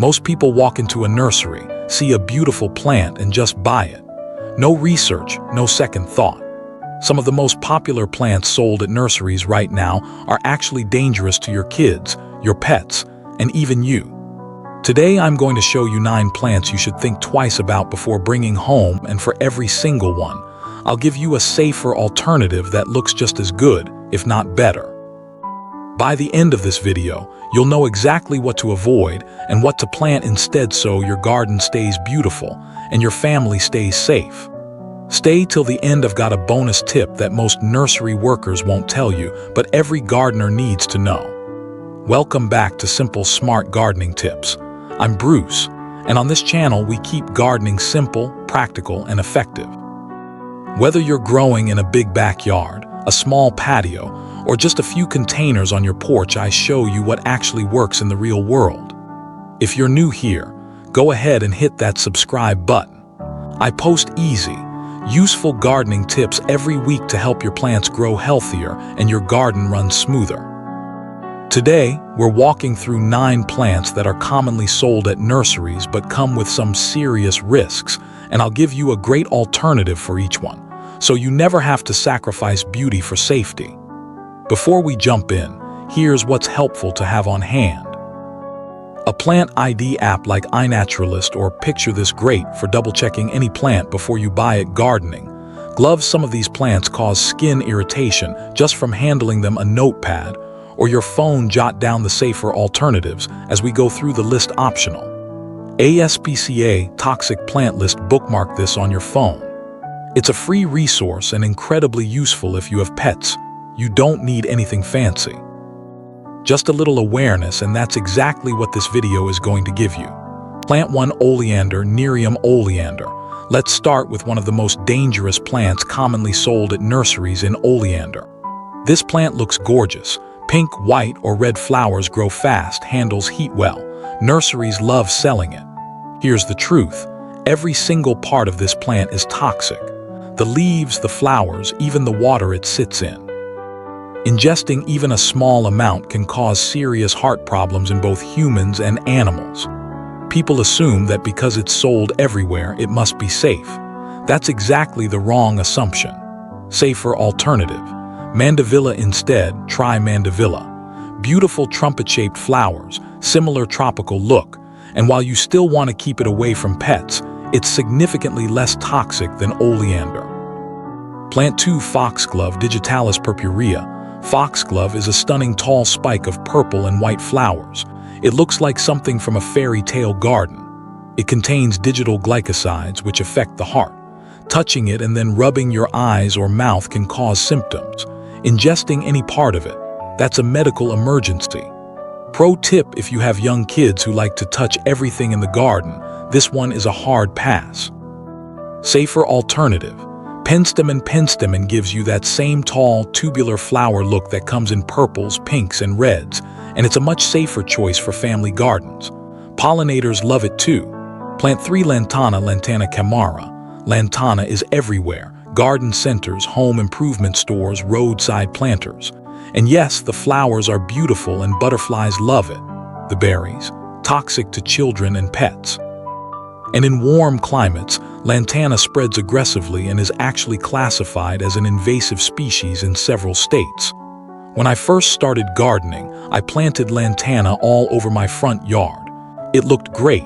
Most people walk into a nursery, see a beautiful plant and just buy it. No research, no second thought. Some of the most popular plants sold at nurseries right now are actually dangerous to your kids, your pets, and even you. Today I'm going to show you 9 plants you should think twice about before bringing home, and for every single one, I'll give you a safer alternative that looks just as good, if not better. By the end of this video, you'll know exactly what to avoid and what to plant instead so your garden stays beautiful and your family stays safe. Stay till the end. I've got a bonus tip that most nursery workers won't tell you, but every gardener needs to know. Welcome back to Simple Smart Gardening Tips. I'm Bruce, and on this channel we keep gardening simple, practical, and effective. Whether you're growing in a big backyard, a small patio, or just a few containers on your porch, I show you what actually works in the real world. If you're new here, go ahead and hit that subscribe button. I post easy, useful gardening tips every week to help your plants grow healthier and your garden run smoother. Today, we're walking through 9 plants that are commonly sold at nurseries but come with some serious risks, and I'll give you a great alternative for each one, so you never have to sacrifice beauty for safety. Before we jump in, here's what's helpful to have on hand. A plant ID app like iNaturalist or Picture This great for double-checking any plant before you buy it. Gardening gloves. Some of these plants cause skin irritation just from handling them. A notepad or your phone. Jot down the safer alternatives as we go through the list. Optional. ASPCA Toxic Plant List. Bookmark this on your phone. It's a free resource and incredibly useful if you have pets. You don't need anything fancy. Just a little awareness, and that's exactly what this video is going to give you. Plant 1. Oleander. Nerium oleander. Let's start with one of the most dangerous plants commonly sold at nurseries. In oleander. This plant looks gorgeous. Pink, white, or red flowers. Grow fast, handles heat well. Nurseries love selling it. Here's the truth. Every single part of this plant is toxic. The leaves, the flowers, even the water it sits in. Ingesting even a small amount can cause serious heart problems in both humans and animals. People assume that because it's sold everywhere, it must be safe. That's exactly the wrong assumption. Safer alternative. Mandevilla instead. Try Mandevilla. Beautiful trumpet-shaped flowers, similar tropical look, and while you still want to keep it away from pets, it's significantly less toxic than oleander. Plant 2. Foxglove. Digitalis purpurea. Foxglove is a stunning tall spike of purple and white flowers. It looks like something from a fairy tale garden. It contains digital glycosides which affect the heart. Touching it and then rubbing your eyes or mouth can cause symptoms. Ingesting any part of it, that's a medical emergency. Pro tip: if you have young kids who like to touch everything in the garden, this one is a hard pass. Safer alternative. Penstemon gives you that same tall, tubular flower look that comes in purples, pinks, and reds, and it's a much safer choice for family gardens. Pollinators love it too. Plant 3. Lantana. Lantana camara. Lantana is everywhere. Garden centers, home improvement stores, roadside planters. And yes, the flowers are beautiful and butterflies love it. The berries, toxic to children and pets. And in warm climates, Lantana spreads aggressively and is actually classified as an invasive species in several states. When I first started gardening, I planted Lantana all over my front yard. It looked great,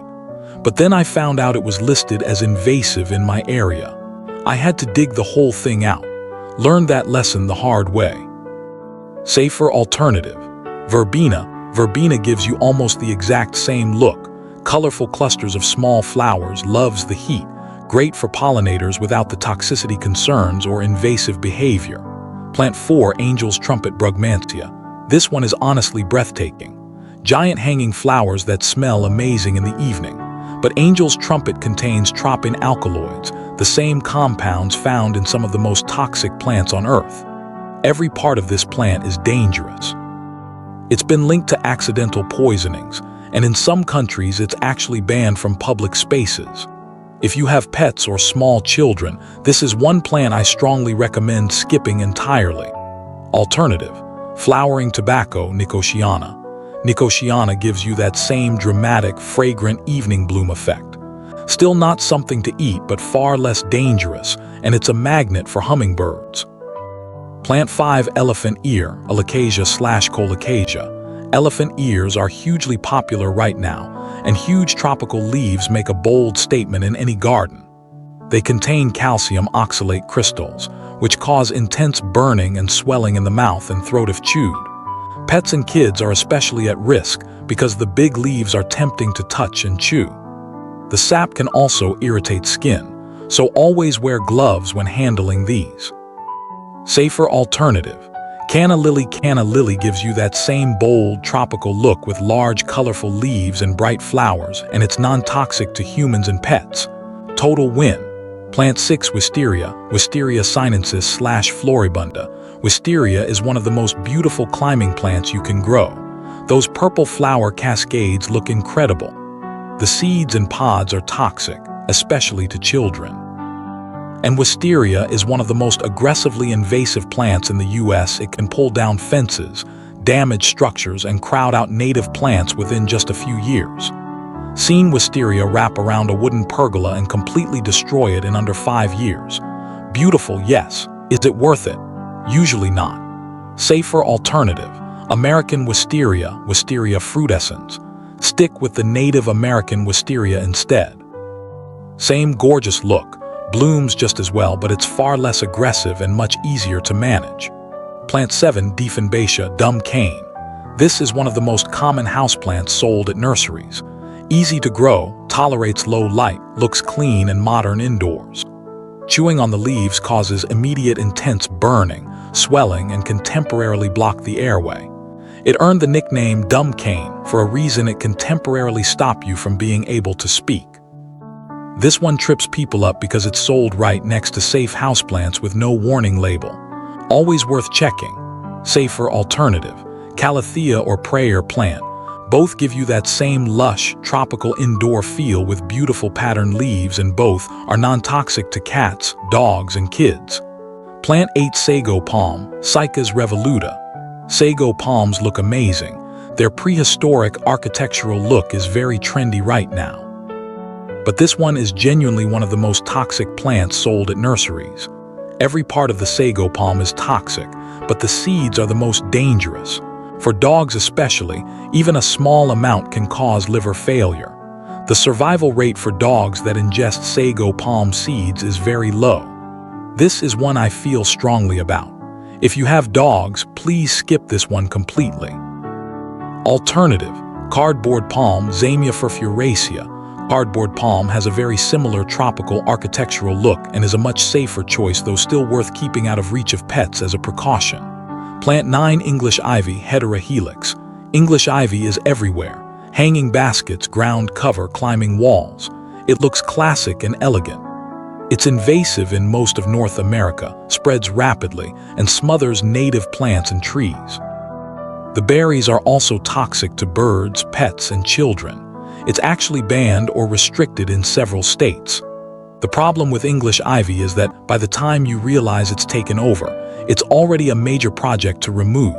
but then I found out it was listed as invasive in my area. I had to dig the whole thing out. Learned that lesson the hard way. Safer alternative. Verbena. Verbena gives you almost the exact same look. Colorful clusters of small flowers, loves the heat, great for pollinators without the toxicity concerns or invasive behavior. Plant 4. Angel's trumpet. Brugmansia. This one is honestly breathtaking. Giant hanging flowers that smell amazing in the evening. But Angel's trumpet contains tropin alkaloids, the same compounds found in some of the most toxic plants on Earth. Every part of this plant is dangerous. It's been linked to accidental poisonings, and in some countries it's actually banned from public spaces. If you have pets or small children, this is one plant I strongly recommend skipping entirely. Alternative. Flowering tobacco. Nicotiana. Nicotiana gives you that same dramatic, fragrant evening bloom effect. Still not something to eat, but far less dangerous, and it's a magnet for hummingbirds. Plant 5, elephant ear, Alocasia/Colocasia. Elephant ears are hugely popular right now, and huge tropical leaves make a bold statement in any garden. They contain calcium oxalate crystals, which cause intense burning and swelling in the mouth and throat if chewed. Pets and kids are especially at risk because the big leaves are tempting to touch and chew. The sap can also irritate skin, so always wear gloves when handling these. Safer alternative. Canna lily. Canna lily gives you that same bold, tropical look with large, colorful leaves and bright flowers, and it's non-toxic to humans and pets. Total win. Plant 6, Wisteria, Wisteria sinensis/floribunda. Wisteria is one of the most beautiful climbing plants you can grow. Those purple flower cascades look incredible. The seeds and pods are toxic, especially to children. And wisteria is one of the most aggressively invasive plants in the US. It can pull down fences, damage structures, and crowd out native plants within just a few years. Seen wisteria wrap around a wooden pergola and completely destroy it in under 5 years. Beautiful, yes. Is it worth it? Usually not. Safer alternative. American wisteria, Wisteria frutescens. Stick with the Native American wisteria instead. Same gorgeous look, blooms just as well, but it's far less aggressive and much easier to manage. Plant 7, Dieffenbachia, dumb cane. This is one of the most common houseplants sold at nurseries. Easy to grow, tolerates low light, looks clean and modern indoors. Chewing on the leaves causes immediate intense burning, swelling, and can temporarily block the airway. It earned the nickname dumb cane for a reason. It can temporarily stop you from being able to speak. This one trips people up because it's sold right next to safe houseplants with no warning label. Always worth checking. Safer alternative. Calathea or prayer plant. Both give you that same lush, tropical indoor feel with beautiful patterned leaves, and both are non-toxic to cats, dogs, and kids. Plant 8, sago palm, Cycas revoluta. Sago palms look amazing. Their prehistoric architectural look is very trendy right now. But this one is genuinely one of the most toxic plants sold at nurseries. Every part of the sago palm is toxic, but the seeds are the most dangerous. For dogs especially, even a small amount can cause liver failure. The survival rate for dogs that ingest sago palm seeds is very low. This is one I feel strongly about. If you have dogs, please skip this one completely. Alternative. Cardboard palm, Zamia furfuracea. Cardboard palm has a very similar tropical architectural look and is a much safer choice, though still worth keeping out of reach of pets as a precaution. Plant 9, English ivy, Heterohelix. English ivy is everywhere. Hanging baskets, ground cover, climbing walls. It looks classic and elegant. It's invasive in most of North America, spreads rapidly, and smothers native plants and trees. The berries are also toxic to birds, pets, and children. It's actually banned or restricted in several states. The problem with English ivy is that by the time you realize it's taken over, it's already a major project to remove.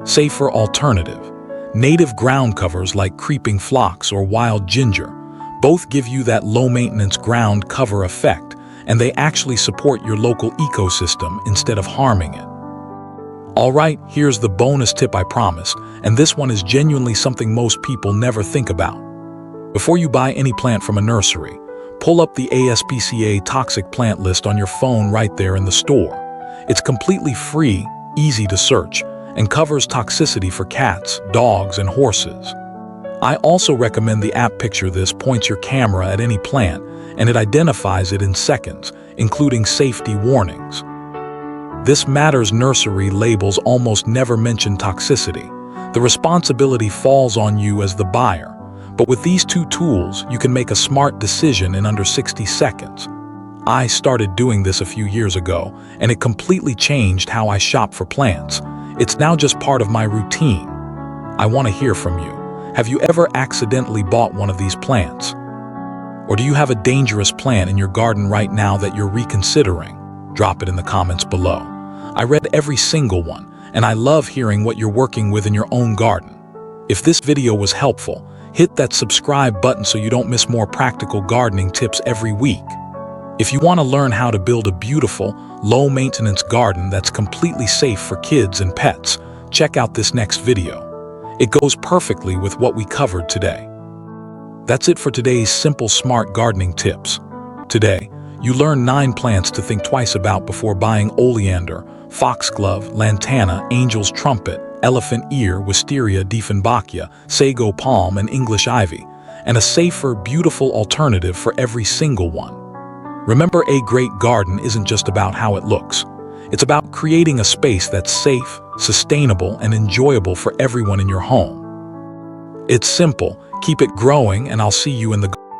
Safer alternative. Native ground covers like creeping phlox or wild ginger. Both give you that low-maintenance ground cover effect, and they actually support your local ecosystem instead of harming it. Alright, here's the bonus tip I promised, and this one is genuinely something most people never think about. Before you buy any plant from a nursery, pull up the ASPCA toxic plant list on your phone right there in the store. It's completely free, easy to search, and covers toxicity for cats, dogs, and horses. I also recommend the app. Picture this points your camera at any plant, and it identifies it in seconds, including safety warnings. This matters. Nursery labels almost never mention toxicity. The responsibility falls on you as the buyer. But with these two tools, you can make a smart decision in under 60 seconds. I started doing this a few years ago, and it completely changed how I shop for plants. It's now just part of my routine. I want to hear from you. Have you ever accidentally bought one of these plants? Or do you have a dangerous plant in your garden right now that you're reconsidering? Drop it in the comments below. I read every single one, and I love hearing what you're working with in your own garden. If this video was helpful, hit that subscribe button so you don't miss more practical gardening tips every week. If you want to learn how to build a beautiful, low-maintenance garden that's completely safe for kids and pets, check out this next video. It goes perfectly with what we covered today. That's it for today's simple, smart gardening tips. Today, you learn 9 plants to think twice about before buying: oleander, foxglove, lantana, angel's trumpet, elephant ear, wisteria, dieffenbachia, sago palm, and English ivy, and a safer, beautiful alternative for every single one. Remember, a great garden isn't just about how it looks. It's about creating a space that's safe, sustainable, and enjoyable for everyone in your home. It's simple. Keep it growing, and I'll see you in the garden.